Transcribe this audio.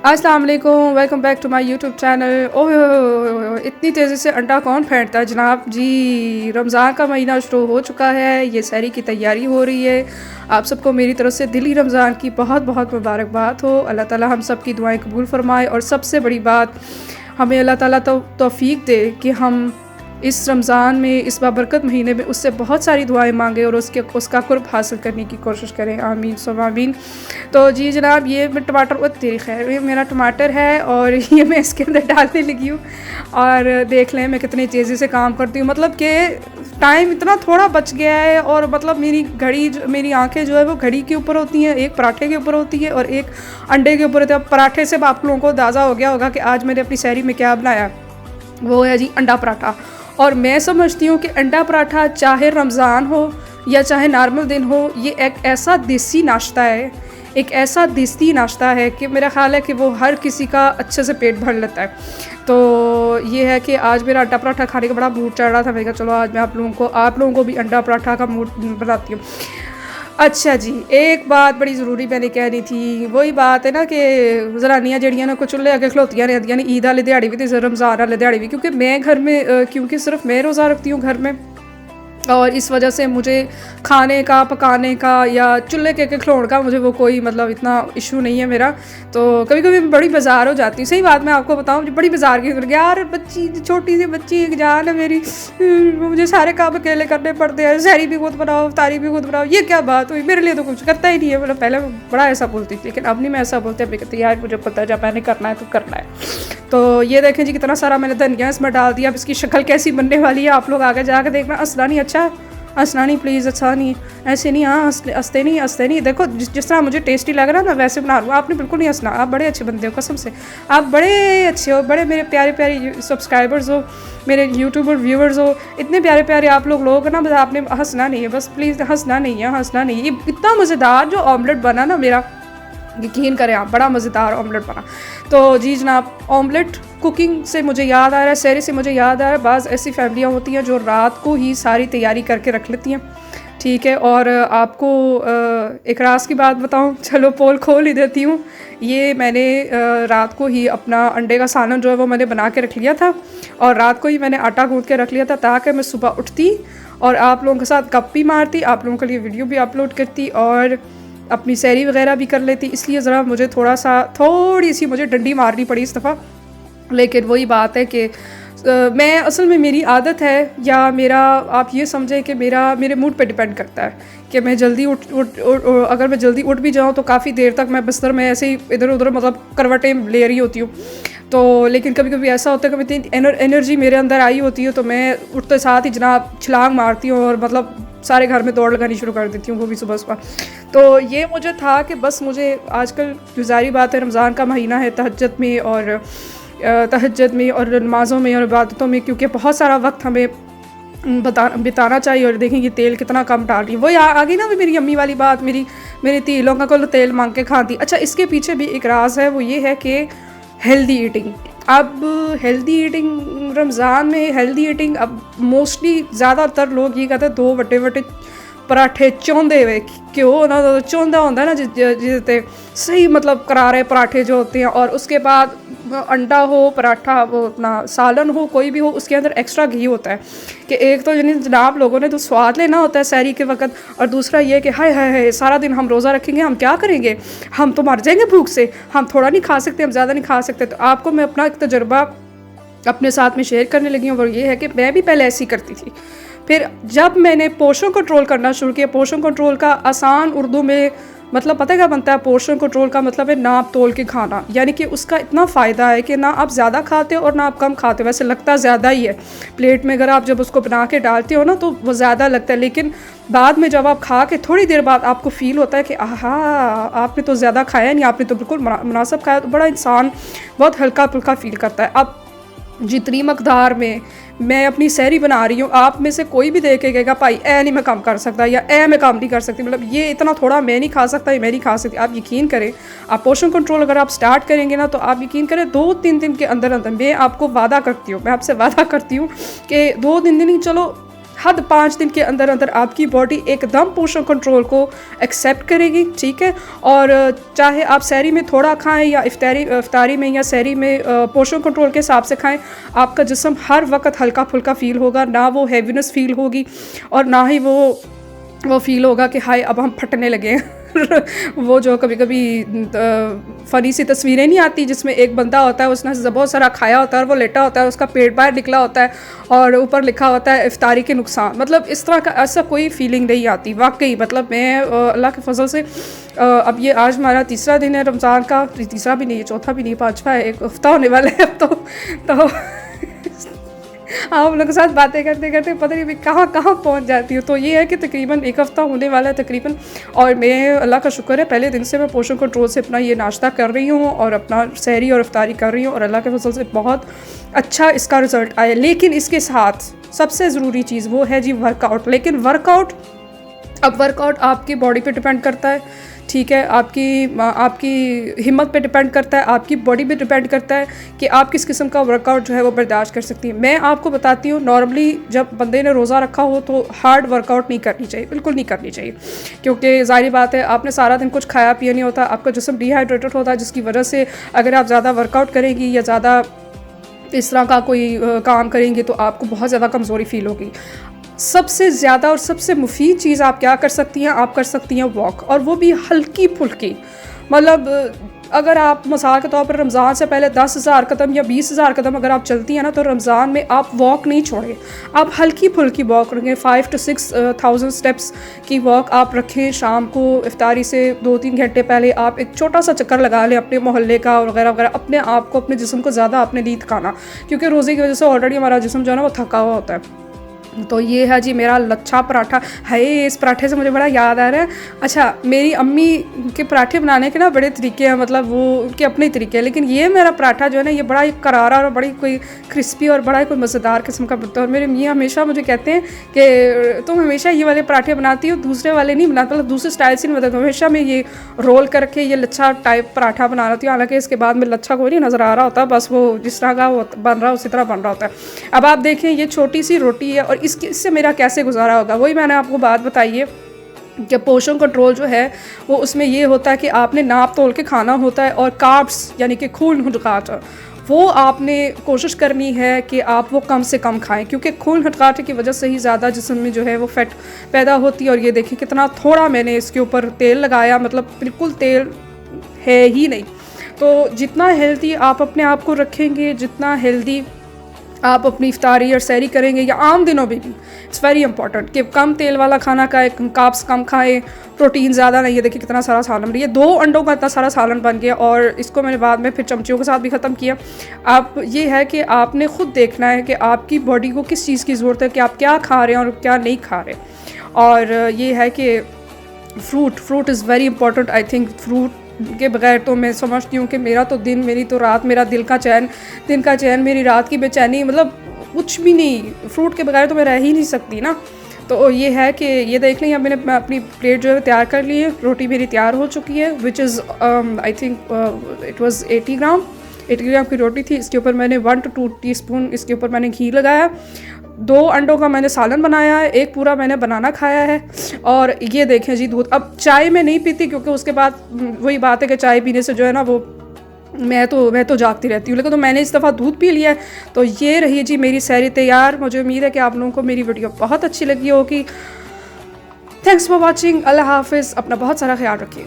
अस्सलाम वालेकुम, welcome back to my YouTube channel. ओह, इतनी तेज़ी से अंडा कौन फेंटता है जनाब जी। रमज़ान का महीना शुरू हो चुका है, ये सहरी की तैयारी हो रही है। आप सबको मेरी तरफ से दिली रमज़ान की बहुत बहुत मुबारकबाद हो। अल्लाह ताला हम सब की दुआएं कबूल फरमाए और सबसे बड़ी बात हमें अल्लाह ताला तौफीक दे कि हम इस रमज़ान में, इस बाबरकत महीने में उससे बहुत सारी दुआएं मांगे और उसका कुर्ब हासिल करने की कोशिश करें। आमीन सुम्मा आमीन। तो जी जनाब, ये मैं टमाटर वो तेरी खैर, ये मेरा टमाटर है और ये मैं इसके अंदर डालने लगी हूँ। और देख लें मैं कितनी तेज़ी से काम करती हूँ, मतलब कि टाइम इतना थोड़ा बच गया है। और मतलब मेरी आंखें जो है वो घड़ी के ऊपर होती हैं, एक पराठे के ऊपर होती है और एक अंडे के ऊपर होती है। अब पराठे से आप लोगों को अंदाज़ा हो गया होगा कि आज मैंने अपनी सहरी में क्या बनाया। वो है जी अंडा पराठा। और मैं समझती हूँ कि अंडा पराठा चाहे रमज़ान हो या चाहे नॉर्मल दिन हो, ये एक ऐसा देसी नाश्ता है, एक ऐसा देसी नाश्ता है कि मेरा ख़्याल है कि वो हर किसी का अच्छे से पेट भर लेता है। तो ये है कि आज मेरा अंडा पराठा खाने का बड़ा मूड चढ़ रहा था। मैंने कहा चलो आज मैं आप लोगों को भी अंडा पराठा का मूड बनाती हूँ। अच्छा जी, एक बात बड़ी ज़रूरी मैंने कहनी थी। वही बात है ना कि जनानियां जड़ियां ना कुछ चुल्हे अगे खलोतियां रहती ने, ईद वाले दिहाड़ी भी तो रमज़ान वाले दिहाड़ी भी, क्योंकि मैं घर में क्योंकि सिर्फ मैं रोज़ा रखती हूँ घर में, और इस वजह से मुझे खाने का, पकाने का या चूल्हे के खिलौने का मुझे वो कोई मतलब इतना इशू नहीं है मेरा। तो कभी कभी मैं बड़ी बाज़ार हो जाती हूँ। सही बात मैं आपको बताऊँ, मुझे बड़ी बाज़ार की यार, बच्ची छोटी सी बच्ची एक जान है मेरी, मुझे सारे काम अकेले करने पड़ते हैं। सहरी भी खुद बनाओ, तारी भी खुद बनाओ, ये क्या बात हुई, मेरे लिए तो कुछ करता ही नहीं है। मतलब पहले बड़ा ऐसा बोलती थी, लेकिन अब नहीं मैं ऐसा बोलती। अभी कहती यार मुझे पता है जब मैंने करना है तो करना है। तो ये देखें जी कितना सारा मैंने धनिया इसमें डाल दिया। अब इसकी शक्ल कैसी बनने वाली है आप लोग आगे जाकर देखना। असला नहीं, अच्छा हंसना नहीं प्लीज़, अच्छा नहीं, ऐसे नहीं, हाँ हंसते नहीं। देखो जिस तरह मुझे टेस्टी लग रहा है मैं वैसे बना रहा हूँ। आपने बिल्कुल नहीं हंसना, आप बड़े अच्छे बंदे हो कसम से, आप बड़े अच्छे हो, बड़े मेरे प्यारे प्यारे सब्सक्राइबर्स हो, मेरे यूट्यूबर व्यूवर्स हो, इतने प्यारे प्यारे आप लोग हो ना। बस आपने हंसना नहीं है, बस प्लीज़ हंसना नहीं है, हंसना नहीं है। ये इतना मज़ेदार जो ऑमलेट बना ना मेरा, यकीन करें आप, बड़ा मज़ेदार ऑमलेट बना। तो जी जनाब, ऑमलेट कुकिंग से मुझे याद आ रहा है, सहरी से मुझे याद आ रहा है, बाज़ ऐसी फैमिलियाँ होती हैं जो रात को ही सारी तैयारी करके रख लेती हैं, ठीक है। और आपको एक राज की बात बताऊं, चलो पोल खोल ही देती हूँ। ये मैंने रात को ही अपना अंडे का सालन जो है वो मैंने बना के रख लिया था, और रात को ही मैंने आटा गूँथ के रख लिया था ताकि मैं सुबह उठती और आप लोगों के साथ गप भी मारती, आप लोगों के लिए वीडियो भी अपलोड करती और अपनी सहरी वगैरह भी कर लेती। इसलिए ज़रा मुझे थोड़ी सी मुझे डंडी मारनी पड़ी इस दफ़ा। लेकिन वही बात है कि मैं असल में मेरी आदत है, या मेरा आप ये समझें कि मेरे मूड पे डिपेंड करता है कि मैं जल्दी अगर मैं जल्दी उठ भी जाऊँ तो काफ़ी देर तक मैं बिस्तर में ऐसे ही इधर उधर मतलब करवटें ले रही होती हूँ। तो लेकिन कभी कभी ऐसा होता है कि इतनी एनर्जी मेरे अंदर आई होती है तो मैं उठते साथ ही जनाब छलांग मारती हूँ और मतलब सारे घर में दौड़ लगानी शुरू कर देती हूँ, वो भी सुबह सुबह। तो ये मुझे था कि बस मुझे आजकल गुजारी बात है, रमज़ान का महीना है, तहज्जुद में और नमाज़ों में और इबादतों में, क्योंकि बहुत सारा वक्त हमें बिताना चाहिए। और देखें कि तेल कितना कम डाल रही है। वो आ गई ना भी मेरी अम्मी वाली बात, मेरी तीलों का को तेल मांग के खाती। अच्छा, इसके पीछे भी एक राज है, वो ये है कि हेल्दी ईटिंग। अब हेल्दी ईटिंग, रमज़ान में हेल्दी ईटिंग, अब मोस्टली ज़्यादातर लोग ये कहते हैं 2 वड्डे पराठे चौंधे हुए घ्यो ना, चौंधा होता है ना जिसते सही मतलब करारे पराठे जो होते हैं, और उसके बाद अंडा हो, पराठा वो अपना सालन हो, कोई भी हो, उसके अंदर एक्स्ट्रा घी होता है। कि एक तो यानी जनाब लोगों ने तो स्वाद लेना होता है सहरी के वक्त, और दूसरा ये कि हाय हाय हाय सारा दिन हम रोज़ा रखेंगे, हम क्या करेंगे, हम तो मर जाएंगे भूख से, हम थोड़ा नहीं खा सकते, हम ज़्यादा नहीं खा सकते। तो आपको मैं अपना एक तजुर्बा अपने साथ में शेयर करने लगी हूँ, और ये है कि मैं भी पहले ऐसी करती थी। फिर जब मैंने पोर्शन कंट्रोल करना शुरू किया, पोर्शन कंट्रोल का आसान उर्दू में मतलब पता है क्या बनता है? पोर्शन कंट्रोल का मतलब है नाप तोल के खाना, यानी कि उसका इतना फ़ायदा है कि ना आप ज़्यादा खाते हो और ना आप कम खाते हो। वैसे लगता ज़्यादा ही है प्लेट में, अगर आप जब उसको बना के डालते हो ना तो वो ज़्यादा लगता है, लेकिन बाद में जब आप खा के थोड़ी देर बाद आपको फ़ील होता है कि आहा आपने तो ज़्यादा खाया नहीं, आपने तो बिल्कुल मुनासिब खाया। तो बड़ा इंसान बहुत हल्का फुल्का फ़ील करता है। अब जितनी मकदार में मैं अपनी सहरी बना रही हूँ, आप में से कोई भी देख के कहेगा भाई ए नहीं मैं काम कर सकता, या ए मैं काम नहीं कर सकती, मतलब ये इतना थोड़ा मैं नहीं खा सकता, ये मैं नहीं खा सकती। आप यकीन करें, आप पोर्शन कंट्रोल अगर आप स्टार्ट करेंगे ना, तो आप यकीन करें 2-3 दिन के अंदर अंदर मैं आपको वादा करती हूँ, मैं आपसे वादा करती हूँ कि 2-3 दिन ही चलो हद 5 दिन के अंदर अंदर आपकी बॉडी एकदम पोषण कंट्रोल को एक्सेप्ट करेगी, ठीक है। और चाहे आप सहरी में थोड़ा खाएं या इफ्तारी में या सहरी में पोषण कंट्रोल के हिसाब से खाएं, आपका जिस्म हर वक्त हल्का फुल्का फील होगा, ना वो हैवीनेस फील होगी और ना ही वो फील होगा कि हाय अब हम फटने लगे हैं। वो जो कभी कभी फ़नी सी तस्वीरें नहीं आती जिसमें एक बंदा होता है, उसने बहुत सारा खाया होता है और वो लेटा होता है, उसका पेट बाहर निकला होता है और ऊपर लिखा होता है इफ्तारी के नुकसान। मतलब इस तरह का ऐसा कोई फीलिंग नहीं आती वाकई। मतलब मैं अल्लाह के फजल से अब ये आज हमारा तीसरा दिन है रमज़ान का, तीसरा भी नहीं है, चौथा भी नहीं, पाँचवा है, एक हफ्ता होने वाला है अब तो आप लोगों के साथ बातें करते करते पता नहीं मैं कहाँ कहाँ पहुँच जाती हूँ। तो ये है कि तकरीबन एक हफ़्ता होने वाला है तकरीबन, और मैं अल्लाह का शुक्र है पहले दिन से मैं पोषण कंट्रोल से अपना ये नाश्ता कर रही हूँ और अपना सहरी और इफ्तारी कर रही हूँ और अल्लाह के फजल से बहुत अच्छा इसका रिज़ल्ट आया। लेकिन इसके साथ सबसे ज़रूरी चीज़ वो है जी वर्कआउट। लेकिन वर्कआउट आपकी बॉडी पे डिपेंड करता है, ठीक है, आपकी हिम्मत पे डिपेंड करता है, आपकी बॉडी पे डिपेंड करता है कि आप किस किस्म का वर्कआउट जो है वो बर्दाश्त कर सकती है। मैं आपको बताती हूँ, नॉर्मली जब बंदे ने रोज़ा रखा हो तो हार्ड वर्कआउट नहीं करनी चाहिए, बिल्कुल नहीं करनी चाहिए, क्योंकि ज़ाहिर बात है आपने सारा दिन कुछ खाया पिया नहीं होता, आपका जिस्म डिहाइड्रेटेड होता है, जिसकी वजह से अगर आप ज़्यादा वर्कआउट करेंगी या ज़्यादा इस तरह का कोई काम करेंगे तो आपको बहुत ज़्यादा कमज़ोरी फील होगी। सबसे ज़्यादा और सबसे मुफीद चीज़ आप क्या कर सकती हैं, आप कर सकती हैं वॉक, और वो भी हल्की फुल्की। मतलब अगर आप मिसाल के तौर पर रमज़ान से पहले 10,000 कदम या 20,000 कदम अगर आप चलती हैं ना, तो रमज़ान में आप वॉक नहीं छोड़ें, आप हल्की फुल्की वॉक रखें। 5 to 6,000 स्टेप्स की वॉक आप रखें। शाम को इफ्तारी से 2-3 घंटे पहले आप एक छोटा सा चक्कर लगा लें अपने मोहल्ले का वगैरह वगैरह। अपने आप को, अपने जिस्म को ज़्यादा आपने नहीं थकाना, क्योंकि रोज़े की वजह से ऑलरेडी हमारा जिस्म जो है ना वो थका हुआ होता है। तो ये है जी मेरा लच्छा पराठा है। इस पराठे से मुझे बड़ा याद आ रहा है, अच्छा मेरी अम्मी के पराठे बनाने के ना बड़े तरीके हैं, मतलब वो उनके अपने तरीके हैं, लेकिन ये मेरा पराठा जो है ना ये बड़ा ही करारा और बड़ी कोई क्रिस्पी और बड़ा ही कोई मज़ेदार किस्म का बनता है। और मेरे मियाँ हमेशा मुझे कहते हैं कि तुम हमेशा ये वाले पराठे बनाती हो, दूसरे वाले नहीं बनाते, मतलब दूसरे स्टाइल से नहीं बनाते। हमेशा मैं ये रोल करके ये लच्छा टाइप पराठा बना रही हूँ, हालांकि इसके बाद में लच्छा कोई नहीं नज़र आ रहा होता, बस वो जिस तरह का वो बन रहा है उसी तरह बन रहा होता है। अब आप देखें ये छोटी सी रोटी है और इससे मेरा कैसे गुजारा होगा, वही मैंने आपको बात बताई है कि पोषण कंट्रोल जो है वो उसमें ये होता है कि आपने नाप तोल के खाना होता है, और कार्ब्स यानी कि खून हटकाट वो आपने कोशिश करनी है कि आप वो कम से कम खाएं, क्योंकि खून हटकाटे की वजह से ही ज़्यादा जिस्म में जो है वो फैट पैदा होती है। और ये देखिए कितना थोड़ा मैंने इसके ऊपर तेल लगाया, मतलब बिल्कुल तेल है ही नहीं। तो जितना हेल्दी आप अपने आप को रखेंगे, जितना हेल्दी आप अपनी इफ्तारी और सहरी करेंगे या आम दिनों में भी, इट्स वेरी इंपॉर्टेंट कि कम तेल वाला खाना खाएं, कार्ब्स कम खाएं, प्रोटीन ज़्यादा नहीं है। देखिए कितना सारा सालन बन, ये 2 अंडों का इतना सारा सालन बन गया, और इसको मैंने बाद में फिर चमचियों के साथ भी ख़त्म किया। आप ये है कि आपने ख़ुद देखना है कि आपकी बॉडी को किस चीज़ की ज़रूरत है, कि आप क्या खा रहे हैं और क्या नहीं खा रहे। और ये है कि fruit is very important. I think fruit के बगैर तो मैं समझती हूँ कि मेरा तो दिन, मेरी तो रात, मेरा दिन का चैन, मेरी रात की बेचैनी, मतलब कुछ भी नहीं, फ्रूट के बगैर तो मैं रह ही नहीं सकती ना। तो ये है कि ये देख लें, मैंने अपनी प्लेट जो है तैयार कर ली है, रोटी मेरी तैयार हो चुकी है, which is I think it was 80 ग्राम की रोटी थी। इसके ऊपर मैंने 1 to 2 टीस्पून इसके ऊपर मैंने घी लगाया, 2 अंडों का मैंने सालन बनाया है, एक पूरा मैंने बनाना खाया है। और ये देखें जी दूध, अब चाय मैं नहीं पीती क्योंकि उसके बाद वही बात है कि चाय पीने से जो है ना वो मैं तो जागती रहती हूँ, लेकिन तो मैंने इस दफ़ा दूध पी लिया है। तो ये रही जी मेरी सहरी तैयार। मुझे उम्मीद है कि आप लोगों को मेरी वीडियो बहुत अच्छी लगी होगी। Thanks for watching. अल्लाह हाफिज़। अपना बहुत सारा ख्याल रखिएगा।